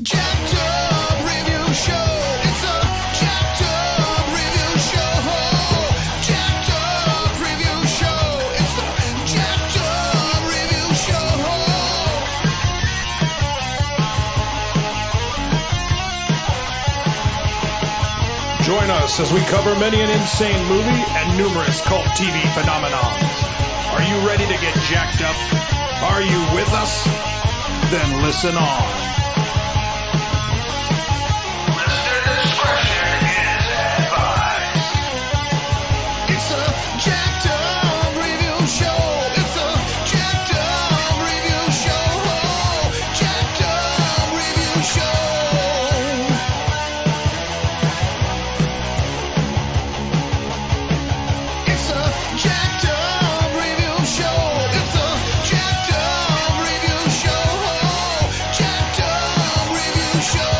jacked up review show. It's a jacked up review show. Jacked up review show. It's the jacked up review show. Join us as we cover many an insane movie and numerous cult TV phenomenons. Are you ready to get jacked up? Are you with us? Then listen on. Listener discretion is advised. It's a jacked up review show. It's a jacked up review show. Jacked up review show. It's a jacked up review show. It's a jacked up review show. Jacked up review show.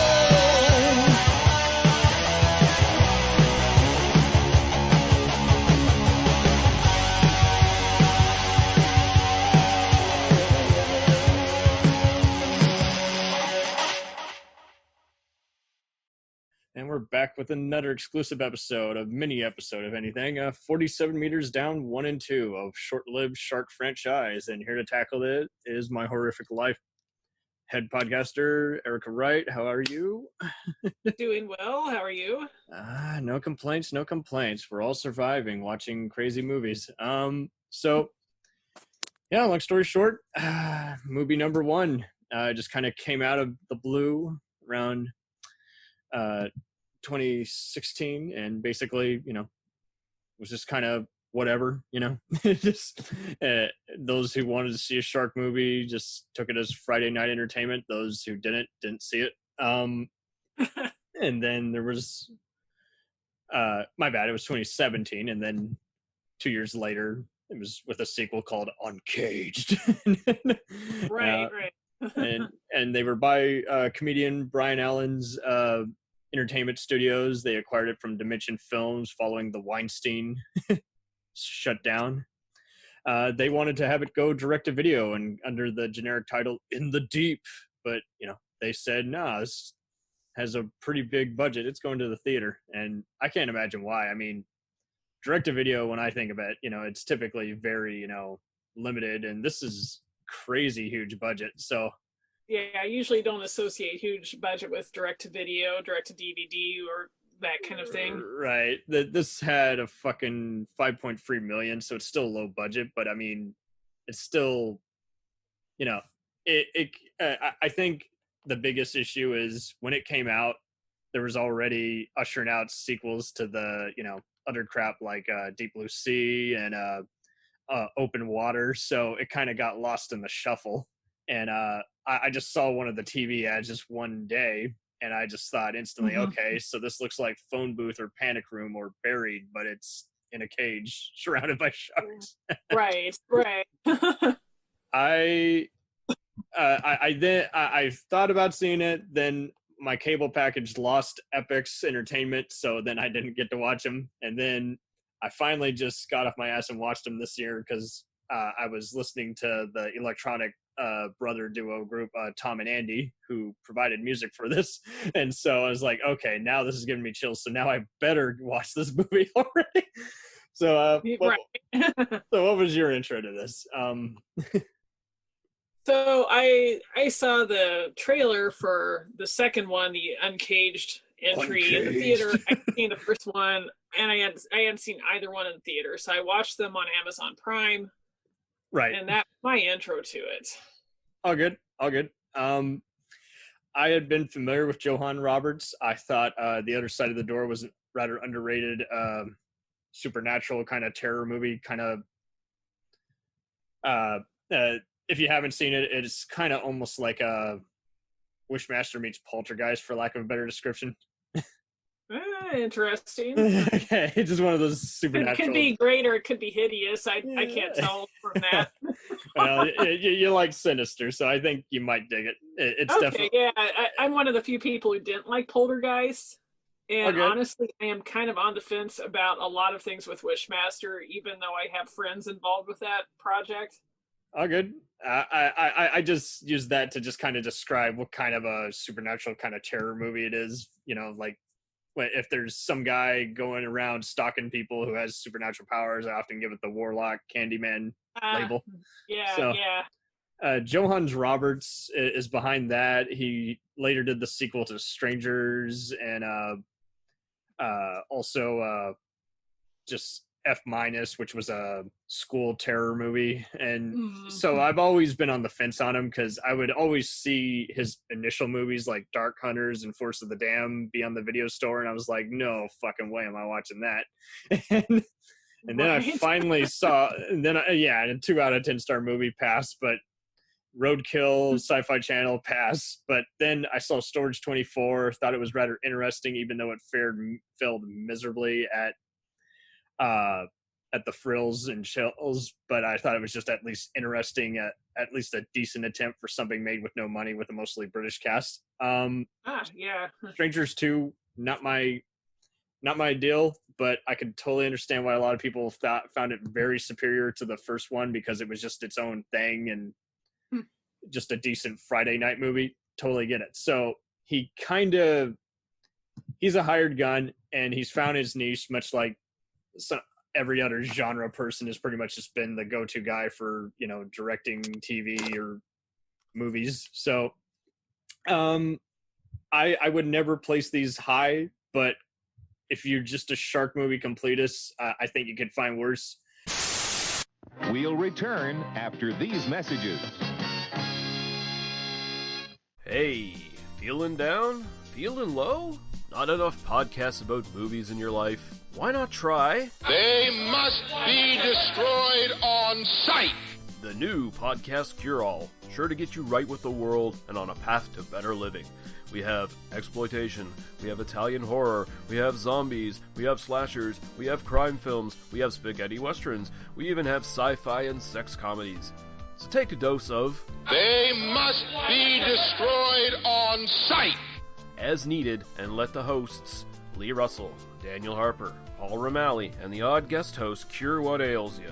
And we're back with another exclusive episode, a mini episode, if anything. 47 meters down, 1 and 2 of short-lived shark franchise. And here to tackle it is my horrific life head podcaster, Erica Wright. How are you? Doing well. How are you? No complaints, no complaints. We're all surviving, watching crazy movies. So, yeah, long story short, movie number 1 just kind of came out of the blue around 2016, and basically, was just kind of whatever, just those who wanted to see a shark movie just took it as Friday night entertainment. Those who didn't see it. And then there was, my bad, it was 2017, and then 2 years later, it was with a sequel called Uncaged. Right. and they were by comedian Brian Allen's Entertainment Studios. They acquired it from Dimension Films following the Weinstein shutdown. They wanted to have it go direct to video and under the generic title In the Deep, but they said, nah, this has a pretty big budget, it's going to the theater. And I can't imagine why. I mean, direct to video, when I think of it, it's typically very limited, and this is crazy huge budget. So Yeah, I usually don't associate huge budget with direct to video, direct to DVD, or that kind of thing. Right. This had a fucking 5.3 million, so it's still low budget, but I mean, it's still, I think the biggest issue is when it came out, there was already ushering out sequels to the, other crap like Deep Blue Sea and Open Water, so it kind of got lost in the shuffle. And I just saw one of the TV ads just one day, and I just thought instantly, okay, so this looks like Phone Booth or Panic Room or Buried, but it's in a cage surrounded by sharks. Right. I thought about seeing it, then my cable package lost Epix Entertainment, so then I didn't get to watch them. And then I finally just got off my ass and watched them this year because I was listening to the electronic brother duo group, Tom and Andy, who provided music for this. And so I was like, okay, now this is giving me chills, so now I better watch this movie already. So so what was your intro to this? So I saw the trailer for the second one, the Uncaged entry in the theater. I'd seen the first one, and I hadn't seen either one in the theater, so I watched them on Amazon Prime. Right. And that's my intro to it. All good. I had been familiar with Johann Roberts. I thought The Other Side of the Door was a rather underrated supernatural kind of terror movie. Kind of, if you haven't seen it, it's kind of almost like a Wishmaster meets Poltergeist, for lack of a better description. Interesting. Okay, it's just one of those supernatural. It could be great or it could be hideous. I can't tell from that. Well, you like Sinister, so I think you might dig it. It's okay, definitely. Yeah, I'm one of the few people who didn't like Poltergeist. And honestly, I am kind of on the fence about a lot of things with Wishmaster, even though I have friends involved with that project. All good. I just use that to just kind of describe what kind of a supernatural kind of terror movie it is. You know, like if there's some guy going around stalking people who has supernatural powers, I often give it the Warlock Candyman label. Yeah, So, yeah. Johannes Roberts is behind that. He later did the sequel to Strangers and also just F-, which was a school terror movie. And so I've always been on the fence on him because I would always see his initial movies like Dark Hunters and Force of the Damned be on the video store. And I was like, no fucking way am I watching that. And then I finally saw, and then, a 2 out of 10 star movie passed, but Roadkill, Sci-Fi Channel passed. But then I saw Storage 24, thought it was rather interesting, even though it failed miserably at the Frills and Chills. But I thought it was just at least interesting, at least a decent attempt for something made with no money with a mostly British cast. Yeah. Strangers 2, not my deal, but I could totally understand why a lot of people found it very superior to the first one because it was just its own thing and just a decent Friday night movie. Totally get it. So he's a hired gun and he's found his niche, much like every other genre person has pretty much just been the go-to guy for, you know, directing TV or movies. So I would never place these high, but if you're just a shark movie completist, I think you could find worse. We'll return after these messages. Hey, feeling down? Feeling low? Not enough podcasts about movies in your life? Why not try They must be destroyed on sight. the new Podcast Cure-All? Sure to get you right with the world and on a path to better living. We have exploitation, we have Italian horror, we have zombies, we have slashers, we have crime films, we have spaghetti westerns, we even have sci-fi and sex comedies. So take a dose of They must be destroyed on sight. as needed and let the hosts, Lee Russell, Daniel Harper, Paul Romali, and the odd guest host cure what ails you.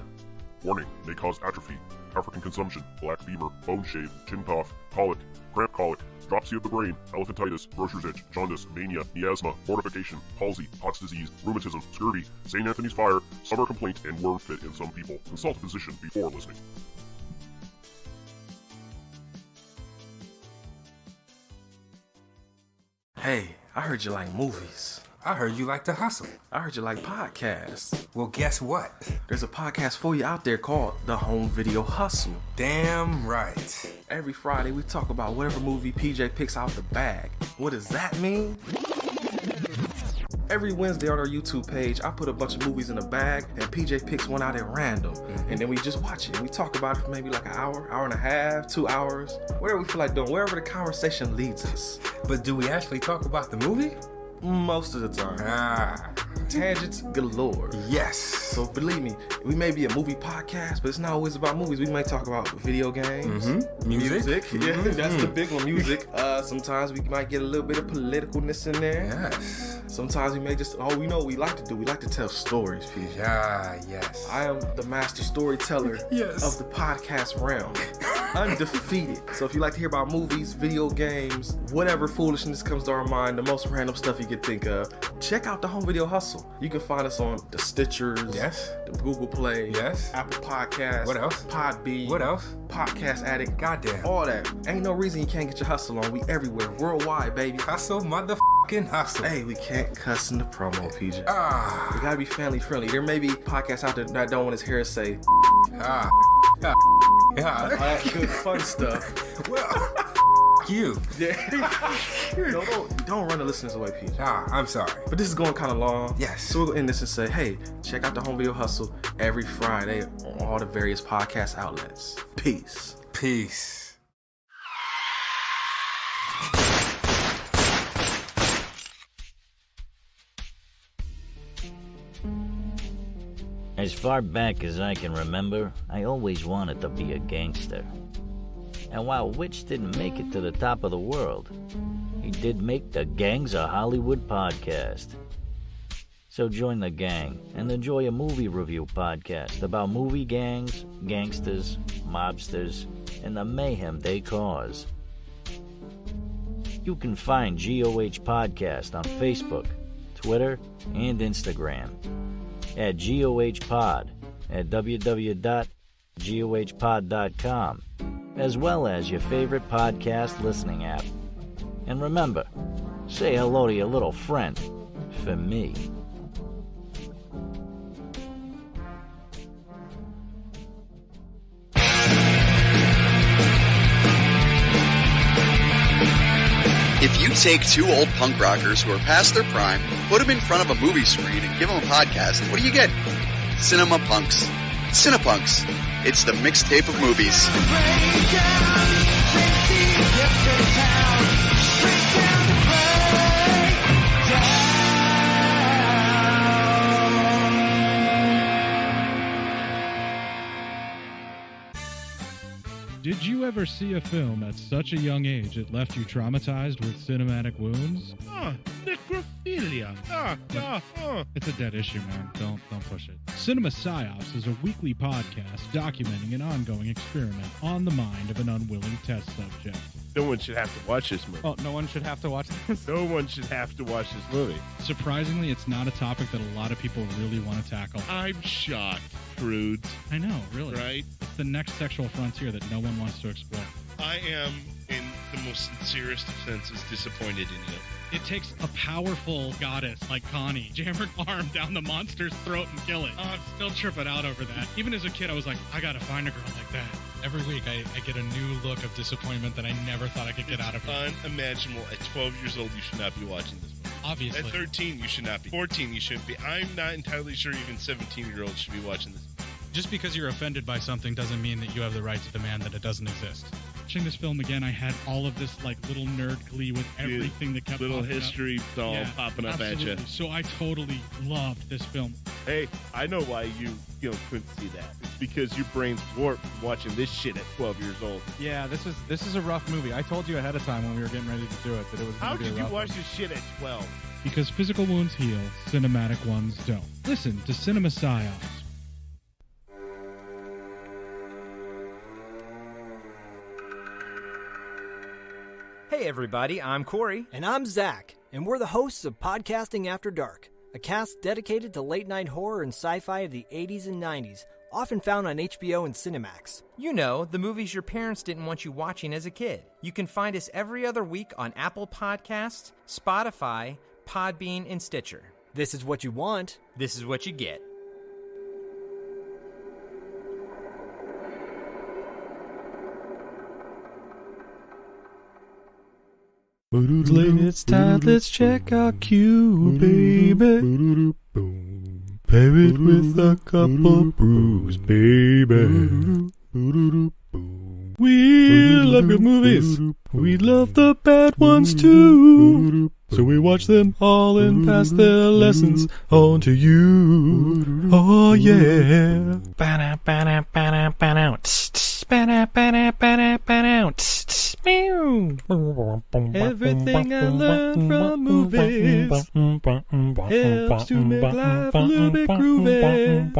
Warning, may cause atrophy, African consumption, black fever, bone shave, chin cough, colic, cramp colic, dropsy of the brain, elephantitis, grocer's itch, jaundice, mania, miasma, mortification, palsy, Pott's disease, rheumatism, scurvy, St. Anthony's fire, summer complaint, and worm fit in some people. Consult a physician before listening. Hey, I heard you like movies. I heard you like to hustle. I heard you like podcasts. Well, guess what? There's a podcast for you out there called The Home Video Hustle. Damn right. Every Friday, we talk about whatever movie PJ picks out the bag. What does that mean? Every Wednesday on our YouTube page, I put a bunch of movies in a bag, and PJ picks one out at random. And then we just watch it. We talk about it for maybe like an hour, hour and a half, 2 hours, whatever we feel like doing, wherever the conversation leads us. But do we actually talk about the movie? Most of the time. Tangents galore. Yes. So believe me, we may be a movie podcast, but it's not always about movies. We may talk about video games, Music. Yeah, that's the big one, music. Sometimes we might get a little bit of politicalness in there. Yes. Sometimes we may just, we know what we like to do. We like to tell stories, PJ. Yes. I am the master storyteller Yes. of the podcast realm. Undefeated. So if you like to hear about movies, video games, whatever foolishness comes to our mind, the most random stuff you could think of, check out the Home Video Hustle. You can find us on the Stitchers, Yes. the Google Play, Yes. Apple Podcasts, What else? Podbean, What else? Podcast Addict, Goddamn. all that. Ain't no reason you can't get your hustle on. We everywhere, worldwide, baby. Hustle, motherfucking hustle. Hey, we can't cuss in the promo, PJ. We Ah. gotta be family friendly. There may be podcasts out there that don't want his hair say Ah. Ah. all Yeah. that good fun stuff. Well, you. Don't run the listeners away, PJ. I'm sorry. But this is going kind of long. Yes. So we'll go in this and say, hey, check out the Home Video Hustle every Friday on all the various podcast outlets. Peace. Peace. As far back as I can remember, I always wanted to be a gangster. And while Witch didn't make it to the top of the world, he did make the Gangs of Hollywood podcast. So join the gang and enjoy a movie review podcast about movie gangs, gangsters, mobsters, and the mayhem they cause. You can find GOH Podcast on Facebook, Twitter, and Instagram at GOH Pod at www.gohpod.com, as well as your favorite podcast listening app. And remember, say hello to your little friend for me. If you take two old punk rockers who are past their prime, put them in front of a movie screen and give them a podcast, what do you get? Cinema Punks. Cinepunks. It's the mixtape of movies. Did you ever see a film at such a young age it left you traumatized with cinematic wounds? Necrophilia. It's a dead issue, man. Don't push it. Cinema Psyops is a weekly podcast documenting an ongoing experiment on the mind of an unwilling test subject. No one should have to watch this movie. Oh, no one should have to watch this? No one should have to watch this movie. Surprisingly, it's not a topic that a lot of people really want to tackle. I'm shocked, prudes. I know, really. Right? It's the next sexual frontier that no one wants to explore. I am, in the most sincerest of senses, disappointed in you. It takes a powerful goddess like Connie, jam her arm down the monster's throat and kill it. Oh, I'm still tripping out over that. Even as a kid, I was like, I gotta find a girl like that. Every week, I get a new look of disappointment that I never thought I could get out of it. Unimaginable. At 12 years old, you should not be watching this movie. Obviously. At 13, you should not be. 14, you shouldn't be. I'm not entirely sure even 17-year-olds should be watching this. Just because you're offended by something doesn't mean that you have the right to demand that it doesn't exist. Watching this film again, I had all of this like little nerd glee with everything that kept little history all popping up absolutely. at you. So I totally loved this film. Hey, I know why you couldn't see that. It's because your brain's warped from watching this shit at 12 years old. Yeah, this is a rough movie. I told you ahead of time when we were getting ready to do it that it was How going to be a did you rough watch one. this shit at 12? Because physical wounds heal, cinematic ones don't. Listen to Cinema Psyops. Hey everybody, I'm Corey. And I'm Zach, and we're the hosts of Podcasting After Dark, a cast dedicated to late-night horror and sci-fi of the 80s and 90s, often found on HBO and Cinemax. You know, the movies your parents didn't want you watching as a kid. You can find us every other week on Apple Podcasts, Spotify, Podbean, and Stitcher. This is what you want. This is what you get. It's time, let's check our cue, baby. Pair it with a couple brews, baby. We love good movies. We love the bad ones too. So we watch them all and pass their lessons on to you. Oh yeah. Everything I learned from movies helps to make life a little bit groovy.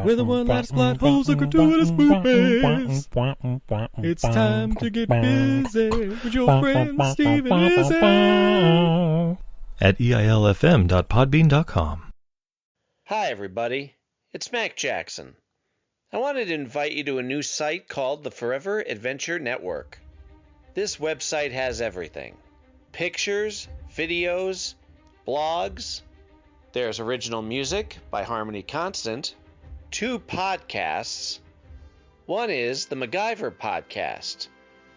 With a one-last plot holes and gratuitous movies. It's time to get busy with your friend Steve and Izzy. At eilfm.podbean.com. Hi, everybody. It's Mac Jackson. I wanted to invite you to a new site called the Forever Adventure Network. This website has everything. Pictures, videos, blogs. There's original music by Harmony Constant. 2 podcasts. One is the MacGyver Podcast,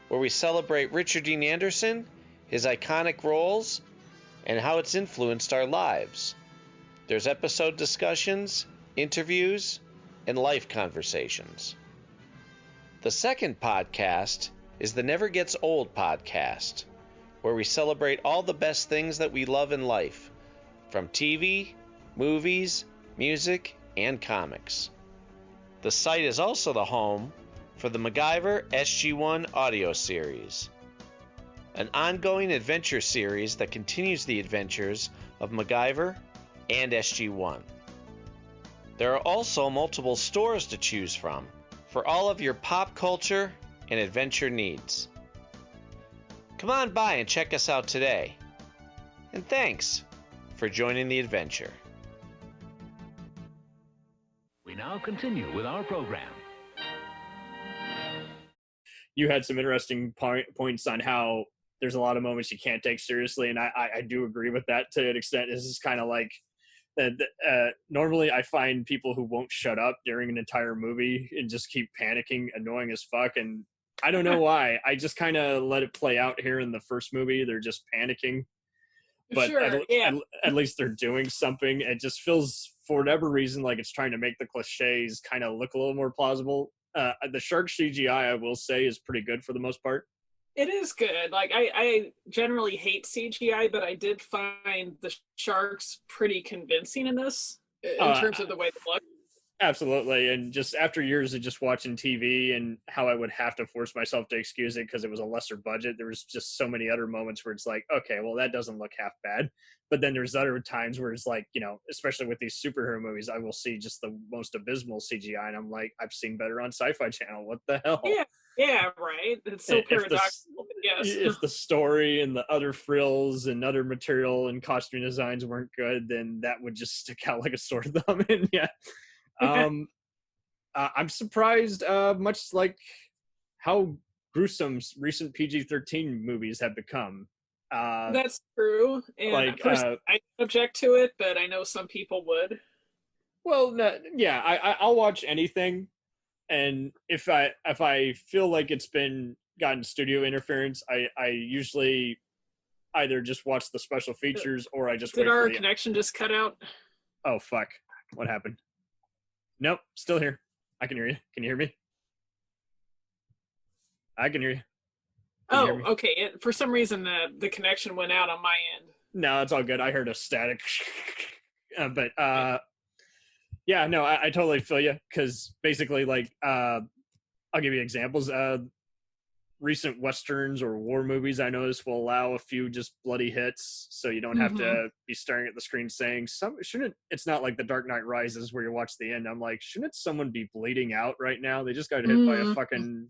where we celebrate Richard Dean Anderson, his iconic roles, and how it's influenced our lives. There's episode discussions, interviews, and life conversations. The second podcast is the Never Gets Old Podcast, where we celebrate all the best things that we love in life, from TV, movies, music, and comics. The site is also the home for the MacGyver SG-1 audio series, an ongoing adventure series that continues the adventures of MacGyver and SG-1. There are also multiple stores to choose from for all of your pop culture and adventure needs. Come on by and check us out today. And thanks for joining the adventure. We now continue with our program. You had some interesting points on how there's a lot of moments you can't take seriously, and I do agree with that to an extent. This is kind of like normally I find people who won't shut up during an entire movie and just keep panicking annoying as fuck, and I don't know why. I just kind of let it play out here in the first movie. They're just panicking, but Sure, at least they're doing something. It just feels, for whatever reason, like it's trying to make the cliches kind of look a little more plausible. The shark CGI, I will say, is pretty good for the most part. It is good. Like I generally hate CGI, but I did find the sharks pretty convincing in this in terms of the way they look. Absolutely. And just after years of just watching TV and how I would have to force myself to excuse it because it was a lesser budget, there was just so many other moments where it's like, okay, well, that doesn't look half bad. But then there's other times where it's like, you know, especially with these superhero movies, I will see just the most abysmal CGI. And I'm like, I've seen better on Sci-Fi Channel. What the hell? Yeah, right. It's so paradoxical. Yes. If the story and the other frills and other material and costume designs weren't good, then that would just stick out like a sore thumb. And yeah. I'm surprised, much like how gruesome recent PG-13 movies have become. That's true. And like, I object to it, but I know some people would. Well, no, yeah, I'll watch anything, and if I feel like it's been gotten studio interference, I usually either just watch the special features or I just Did wait our for the... connection just cut out? Oh fuck! What happened? Nope, still here. I can hear you. Can you hear me? I can hear you. Can you hear me? Okay. For some reason, the connection went out on my end. No, it's all good. I heard a static. But yeah, no, I totally feel you, because basically, like, I'll give you examples. Recent westerns or war movies, I notice, will allow a few just bloody hits, so you don't have to be staring at the screen saying, it's not like The Dark Knight Rises where you watch the end. I'm like, shouldn't someone be bleeding out right now? They just got hit by a fucking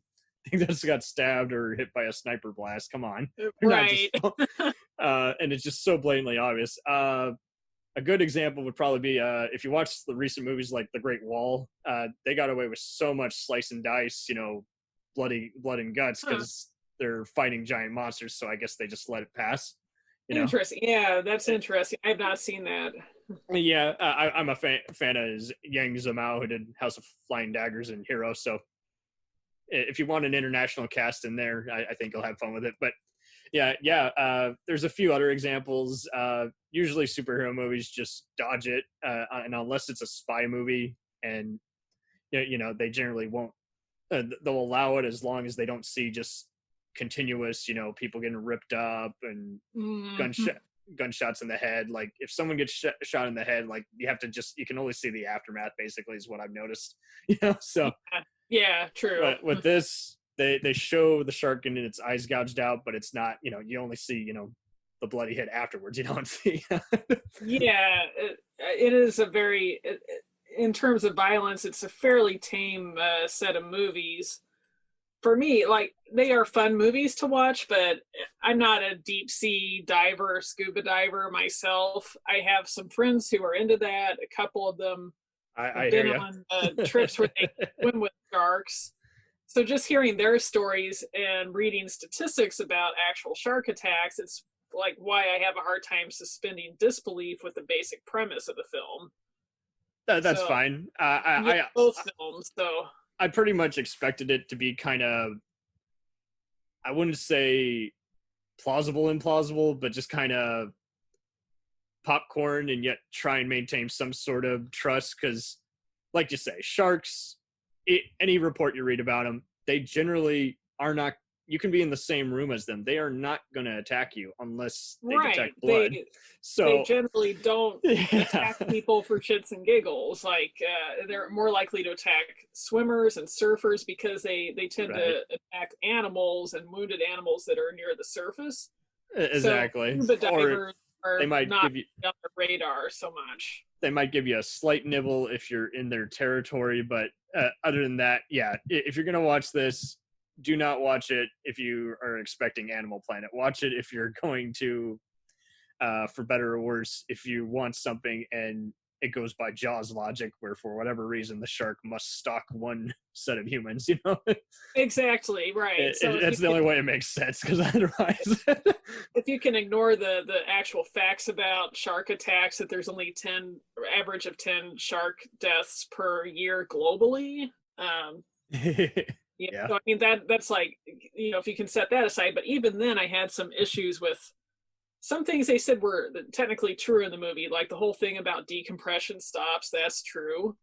thing that just got stabbed or hit by a sniper blast. Come on. Right. And it's just so blatantly obvious. A good example would probably be if you watch the recent movies like The Great Wall, they got away with so much slice and dice, you know, blood and guts, because they're fighting giant monsters, so I guess they just let it pass. Interesting. Yeah, that's interesting. I've not seen that. Yeah, I'm a fan of Yang Zimao, who did House of Flying Daggers and Hero, so if you want an international cast in there, I think you'll have fun with it. But yeah, there's a few other examples. Usually superhero movies just dodge it, and unless it's a spy movie, and you know, they generally won't. They'll allow it as long as they don't see just continuous, you know, people getting ripped up and gunshots in the head. Like, if someone gets shot in the head, like, you can only see the aftermath, basically, is what I've noticed. You know, so yeah, true. But with this, they show the shark getting its eyes gouged out, but it's not, you know, you only see, you know, the bloody hit afterwards. You don't see. Yeah, it is a very. In terms of violence, it's a fairly tame set of movies. For me, like, they are fun movies to watch, but I'm not a deep sea diver or scuba diver myself. I have some friends who are into that. A couple of them have been on trips where they swim with sharks. So just hearing their stories and reading statistics about actual shark attacks, it's like why I have a hard time suspending disbelief with the basic premise of the film. That's fine. Both films, so I pretty much expected it to be kind of, I wouldn't say implausible, but just kind of popcorn, and yet try and maintain some sort of trust. Because, like you say, sharks, any report you read about them, they generally are not. You can be in the same room as them. They are not going to attack you unless they detect blood. They generally don't attack people for shits and giggles. Like, they're more likely to attack swimmers and surfers because they tend to attack animals and wounded animals that are near the surface. Exactly. So, the divers they might not give you on the radar so much. They might give you a slight nibble if you're in their territory, but other than that, yeah, if you're going to watch this, do not watch it if you are expecting Animal Planet. Watch it if you're going to, for better or worse, if you want something and it goes by Jaws logic, where for whatever reason the shark must stalk one set of humans, you know? Exactly, right. That's the only way it makes sense, because otherwise... if you can ignore the actual facts about shark attacks, that there's only average of 10 shark deaths per year globally. Yeah. So I mean, that's like, you know, if you can set that aside. But even then, I had some issues with some things they said were technically true in the movie, like the whole thing about decompression stops. That's true.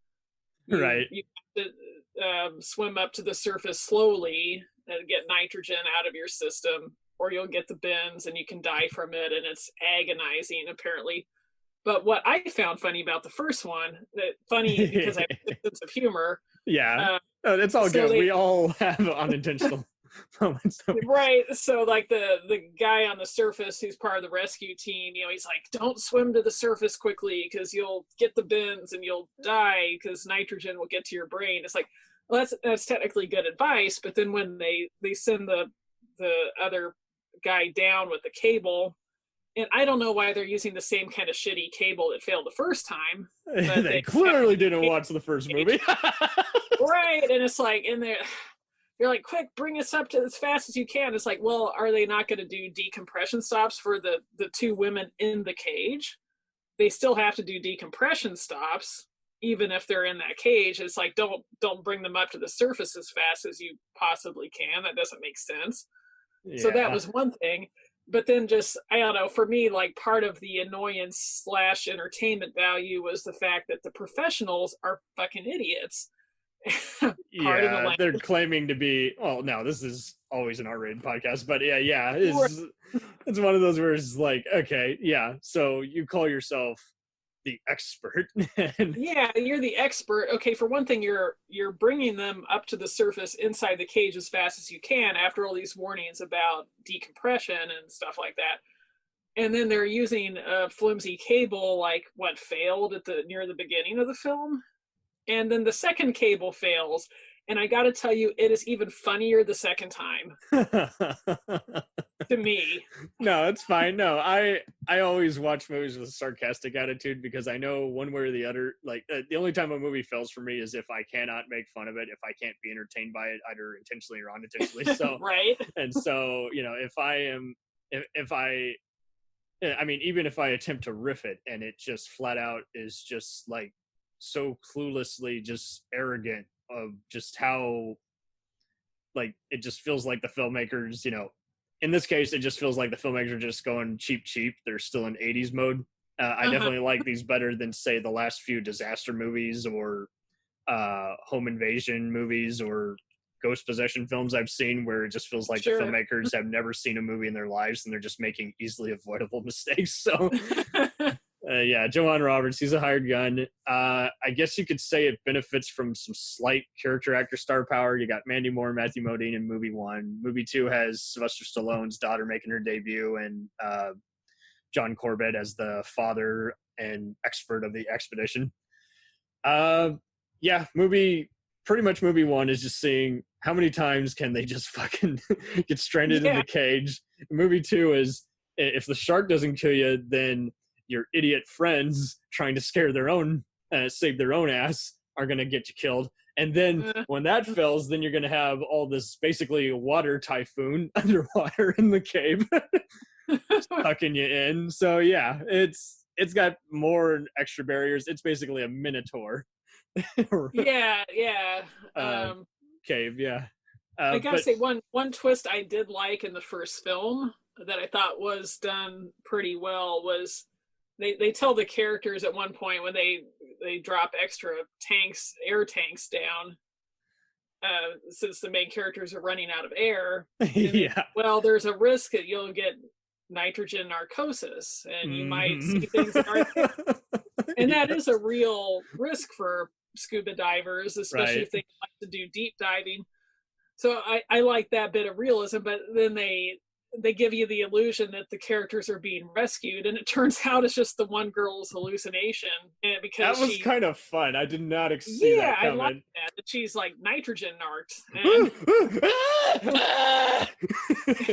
Right. You have to swim up to the surface slowly and get nitrogen out of your system, or you'll get the bends and you can die from it, and it's agonizing apparently. But what I found funny about the first one, funny because I have a sense of humor. Yeah. It's all good. We all have unintentional moments. Right. So like the guy on the surface who's part of the rescue team, you know, he's like, don't swim to the surface quickly because you'll get the bends and you'll die because nitrogen will get to your brain. It's like, well, that's technically good advice. But then when they send the other guy down with the cable, and I don't know why they're using the same kind of shitty cable that failed the first time. But they clearly didn't watch the first movie. Right. And it's like, you're like, quick, bring us up to as fast as you can. It's like, well, are they not going to do decompression stops for the two women in the cage? They still have to do decompression stops, even if they're in that cage. It's like, don't bring them up to the surface as fast as you possibly can. That doesn't make sense. Yeah. So that was one thing. But then just, I don't know, for me, like part of the annoyance / entertainment value was the fact that the professionals are fucking idiots. Yeah, they're claiming to be, well, no, this is always an R-rated podcast, but yeah, it's one of those where it's like, okay, yeah, so you call yourself the expert. Yeah, you're the expert. Okay, for one thing, you're bringing them up to the surface inside the cage as fast as you can after all these warnings about decompression and stuff like that. And then they're using a flimsy cable, like what failed near the beginning of the film. And then the second cable fails, and I got to tell you, it is even funnier the second time. To me. No, it's fine. No, I always watch movies with a sarcastic attitude because I know one way or the other, like the only time a movie fails for me is if I cannot make fun of it, if I can't be entertained by it, either intentionally or unintentionally. So right. And so, you know, even if I attempt to riff it and it just flat out is just like so cluelessly just arrogant of just how, like, it just feels like the filmmakers, you know, in this case, it just feels like the filmmakers are just going cheap. They're still in 80s mode. I definitely like these better than, say, the last few disaster movies or home invasion movies or ghost possession films I've seen, where it just feels like the filmmakers have never seen a movie in their lives and they're just making easily avoidable mistakes. So yeah, Joanne Roberts, he's a hired gun. I guess you could say it benefits from some slight character actor star power. You got Mandy Moore and Matthew Modine in movie 1. Movie 2 has Sylvester Stallone's daughter making her debut, and John Corbett as the father and expert of the expedition. Yeah, pretty much movie 1 is just seeing how many times can they just fucking get stranded in the cage. Movie 2 is, if the shark doesn't kill you, then your idiot friends trying to save their own ass are going to get you killed. And then when that fails, then you're going to have all this basically water typhoon underwater in the cave sucking you in. So yeah, it's got more extra barriers. It's basically a minotaur. Yeah. Cave, yeah. I gotta say, one twist I did like in the first film that I thought was done pretty well was they tell the characters at one point when they drop extra air tanks down, since the main characters are running out of air. Yeah. Well, there's a risk that you'll get nitrogen narcosis and you might see things that aren't there. And that is a real risk for scuba divers, especially if they like to do deep diving. So I like that bit of realism, but then they they give you the illusion that the characters are being rescued, and it turns out it's just the one girl's hallucination. And because that was she, kind of fun. I did not see yeah, that I coming. like that she's like nitrogen narked,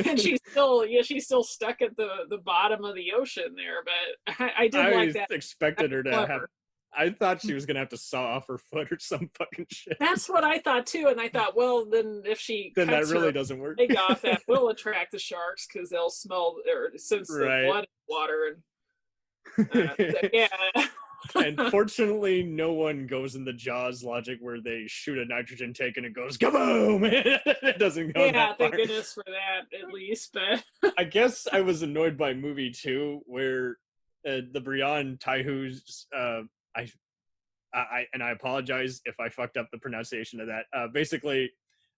and she's still stuck at the bottom of the ocean there. But I did like that. Expected her to Clever. have. I thought she was gonna have to saw off her foot or some fucking shit. That's what I thought too, and I thought, well, then if she Then that cuts really her doesn't work. leg off, that will attract the sharks because they'll smell or sense the Right. blood in the water. And so, yeah. And fortunately, no one goes in the Jaws logic where they shoot a nitrogen tank and it goes kaboom. It doesn't go Yeah, that far. thank goodness for that, at least. But I guess I was annoyed by movie 2 where the Brian Taihu's I apologize if I fucked up the pronunciation of that. Basically,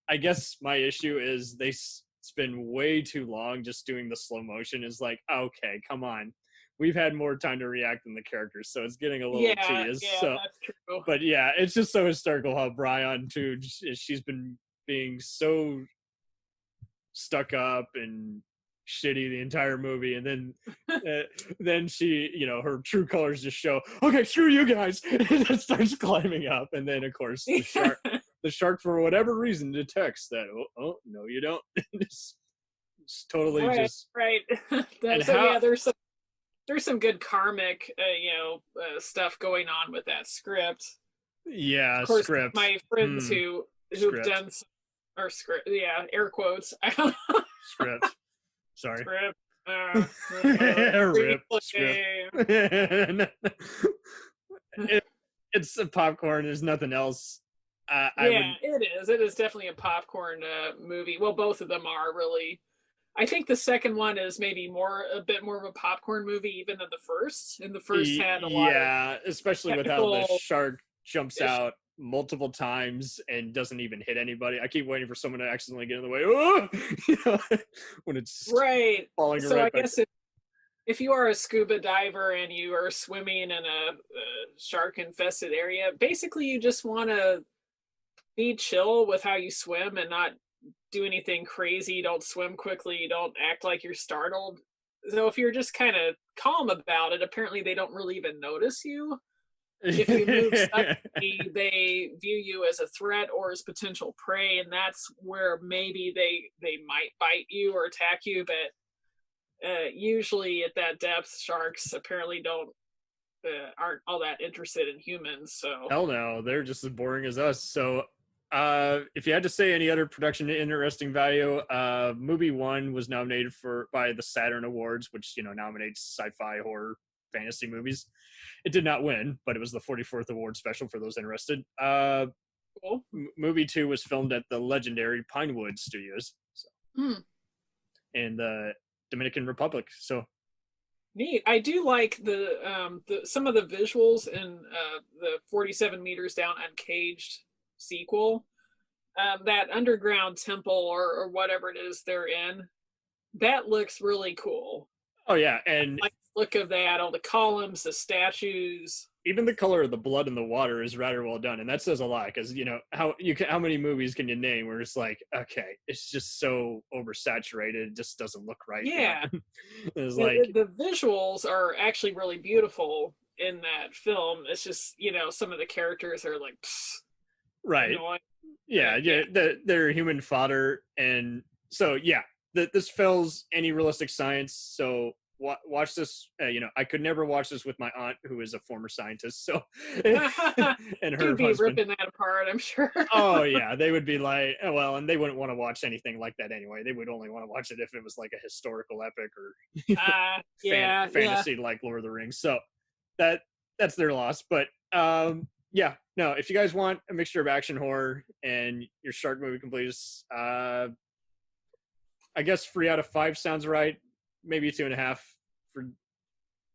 I guess my issue is they spend way too long just doing the slow motion. Is like, okay, come on. We've had more time to react than the characters, so it's getting a little tedious. Yeah, So, that's true. but yeah, it's just so hysterical how Brian too. She's been being so stuck up and shitty the entire movie, and then she, her true colors just show. Okay, screw you guys, and then starts climbing up, and then of course the shark for whatever reason detects that. Oh no, you don't. it's totally right, just right. There's some good karmic, stuff going on with that script. Yeah, of course, script. My friends who've done some, or script, yeah, air quotes. I don't know. Script. Sorry. Script. Rip. Script. It's a popcorn. There's nothing else. It is. It is definitely a popcorn movie. Well, both of them are really. I think the second one is maybe a bit more of a popcorn movie even than the first. And the first had a lot of especially with how the shark jumps out multiple times and doesn't even hit anybody. I keep waiting for someone to accidentally get in the way. When it's falling so right I guess if you are a scuba diver and you are swimming in a shark infested area, basically you just want to be chill with how you swim and not do anything crazy. You don't swim quickly. You don't act like you're startled. So if you're just kind of calm about it, apparently they don't really even notice you. If you move suddenly, they view you as a threat or as potential prey, and that's where maybe they might bite you or attack you. But usually at that depth, sharks apparently aren't all that interested in humans. So hell no, they're just as boring as us. So if you had to say any other production interesting value, movie 1 was nominated by the Saturn Awards, which nominates sci-fi, horror, fantasy movies. It did not win, but it was the 44th award special for those interested. Cool. Movie 2 was filmed at the legendary Pinewood Studios in the Dominican Republic. So neat. I do like the some of the visuals in the 47 Meters Down Uncaged sequel. That underground temple or whatever it is they're in, that looks really cool. Oh yeah, and I like the look of that, all the columns, the statues. Even the color of the blood in the water is rather well done, and that says a lot because how many movies can you name where it's like, okay, it's just so oversaturated, it just doesn't look right. Yeah, it's like the visuals are actually really beautiful in that film. It's just some of the characters are like, right, they're human fodder, and so this fails any realistic science. So watch this. I could never watch this with my aunt, who is a former scientist. So, and her You'd be husband ripping that apart, I'm sure. Oh yeah, they would be like, and they wouldn't want to watch anything like that anyway. They would only want to watch it if it was like a historical epic or fantasy like Lord of the Rings. So that's their loss. But no, if you guys want a mixture of action, horror, and your shark movie completes, I guess 3 out of 5 sounds right. Maybe 2.5 for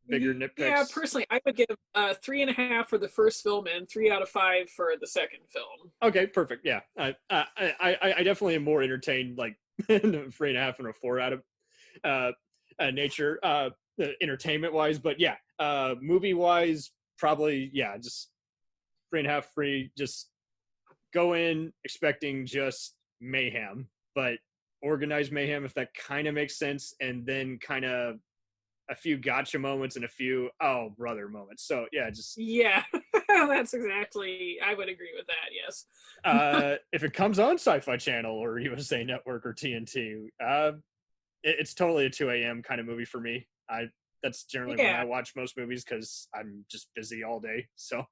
bigger nitpicks. Yeah, personally, I would give 3.5 for the first film and 3 out of 5 for the second film. Okay, perfect. Yeah, I definitely am more entertained like 3.5 and a 4 out of nature, entertainment wise. But movie wise, probably just 3.5 free. Just go in expecting just mayhem, but organized mayhem, if that kind of makes sense, and then kind of a few gotcha moments and a few oh brother moments. So yeah, just Yeah, that's exactly. I would agree with that. Yes. if it comes on Sci-Fi Channel or USA Network or TNT, it's totally a 2 a.m. kind of movie for me. That's generally when Yeah. I watch most movies because I'm just busy all day. So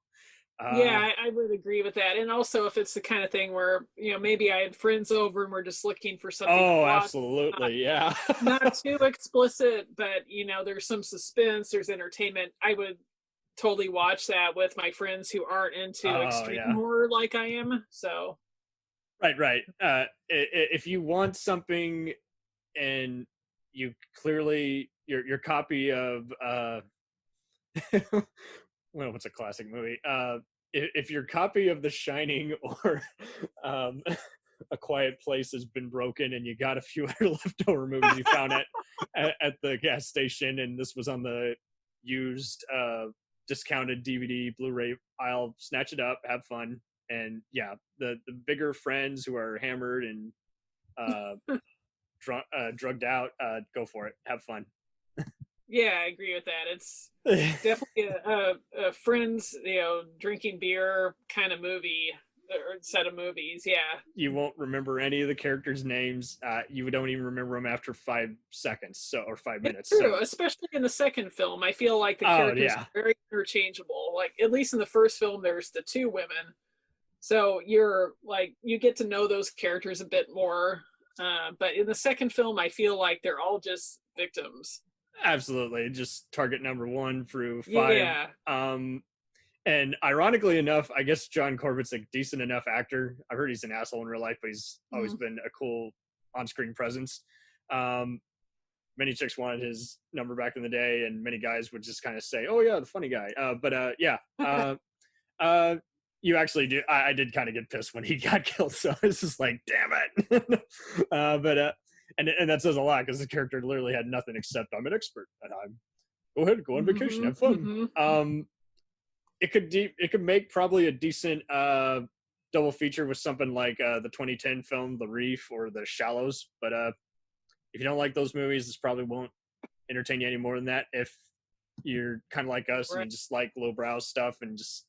Yeah, I would agree with that. And also, if it's the kind of thing where maybe I had friends over and we're just looking for something. oh, to watch, absolutely, yeah. not too explicit, but there's some suspense, there's entertainment. I would totally watch that with my friends who aren't into extreme horror like I am. So right. If you want something and you clearly your copy of well, what's a classic movie? If your copy of The Shining or A Quiet Place has been broken and you got a few other leftover movies you found at the gas station, and this was on the used discounted DVD Blu-ray aisle, snatch it up, have fun. And yeah, the bigger friends who are hammered and drugged out, go for it, have fun. yeah, I agree with that. It's definitely a friends, drinking beer kind of movie or set of movies. Yeah. You won't remember any of the characters' names. You don't even remember them after 5 seconds, or 5 minutes. It's true, So. especially in the second film. I feel like the characters are very interchangeable. Like, at least in the first film, there's the 2 women. So you get to know those characters a bit more. But in the second film, I feel like they're all just victims. Absolutely, just target number 1 through 5. Yeah. And ironically enough, I guess John Corbett's a decent enough actor. I've heard he's an asshole in real life, but he's always been a cool on-screen presence. Many chicks wanted his number back in the day, and many guys would just kind of say, "Oh yeah, the funny guy." You actually do. I did kind of get pissed when he got killed, so it's just like, damn it. And that says a lot because the character literally had nothing except I'm an expert and I'm go ahead, go on vacation, have fun. It could make probably a decent double feature with something like the 2010 film The Reef or The Shallows, but if you don't like those movies, this probably won't entertain you any more than that. If you're kind of like us and you just like lowbrow stuff and just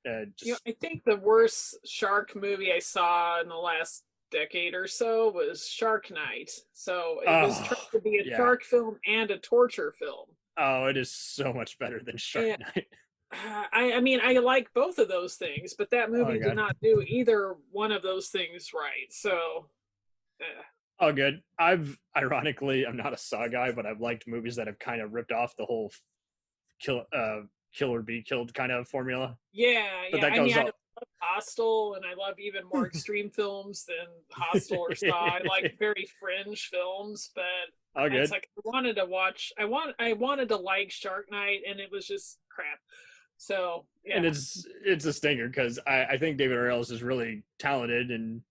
I think the worst shark movie I saw in the last decade or so was Shark Night. So it was trying to be a shark film and a torture film. Oh, it is so much better than Shark Night. I mean, I like both of those things, but that movie did not do either one of those things right. So, oh, good. I'm not a Saw guy, but I've liked movies that have kind of ripped off the whole kill or be killed kind of formula. Yeah. I love Hostel, and I love even more extreme films than Hostel or Saw. I like very fringe films, but it's like I wanted to like Shark Night, and it was just crap. So yeah. And it's a stinger because I think David R. Ellis is really talented, and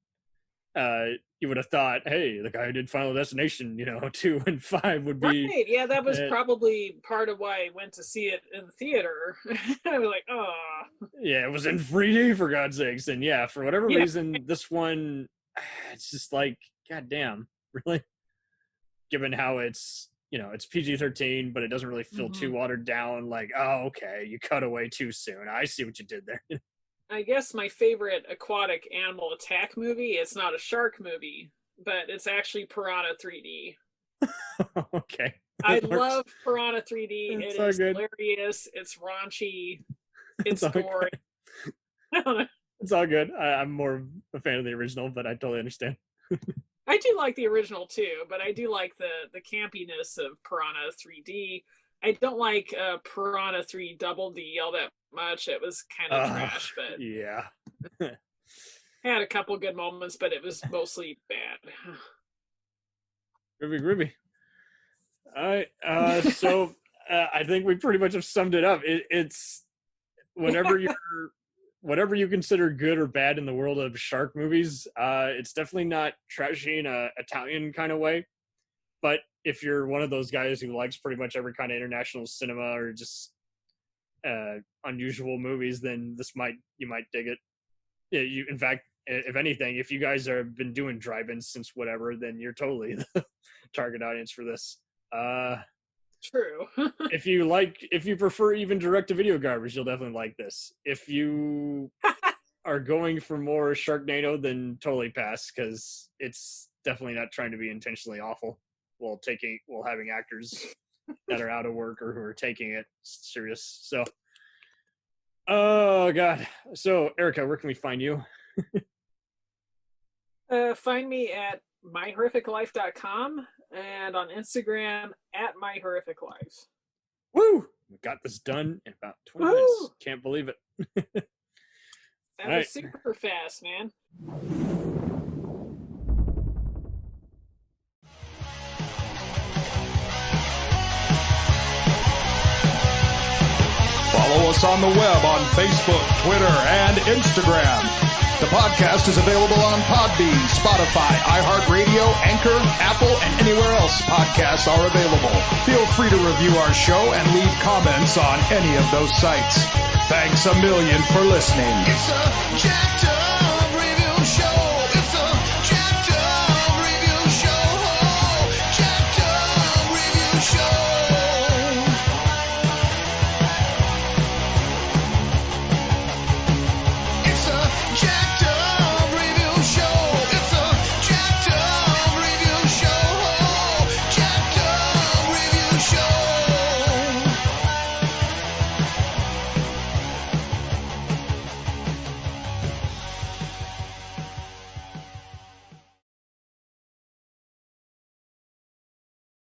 you would have thought, hey, the guy who did Final Destination, 2 and 5 would be right. Yeah, that was probably part of why I went to see it in the theater. I was like, oh. Yeah, it was in 3D for God's sakes, and yeah, for whatever reason, this one, it's just like, goddamn, really. Given how it's PG-13, but it doesn't really feel too watered down. Like, oh, okay, you cut away too soon. I see what you did there. I guess my favorite aquatic animal attack movie, it's not a shark movie, but it's actually Piranha 3D. Okay. I love Piranha 3D. It is hilarious. It's raunchy. It's gory. It's all good. I'm more a fan of the original, but I totally understand. I do like the original too, but I do like the campiness of Piranha 3D. I don't like Piranha 3 Double D all that much. It was kind of trash, but yeah, had a couple good moments, but it was mostly bad. Groovy. All right, so I think we pretty much have summed it up. It's whatever you consider good or bad in the world of shark movies. It's definitely not trashy in a Italian kind of way, but if you're one of those guys who likes pretty much every kind of international cinema or just unusual movies, then you might dig it. Yeah, in fact, if anything, if you guys have been doing drive-ins since whatever, then you're totally the target audience for this. True. if you prefer even direct-to-video garbage, you'll definitely like this. If you are going for more Sharknado, then totally pass, because it's definitely not trying to be intentionally awful while having actors that are out of work or who are taking it serious. So, oh God. So, Erica, where can we find you? Find me at myhorrificlife.com and on Instagram at myhorrificlife. Woo! We got this done in about 20 minutes. Can't believe it. That was super fast, man. Follow us on the web on Facebook, Twitter, and Instagram. The podcast is available on Podbean, Spotify, iHeartRadio, Anchor, Apple, and anywhere else podcasts are available. Feel free to review our show and leave comments on any of those sites. Thanks a million for listening. It's a jacked up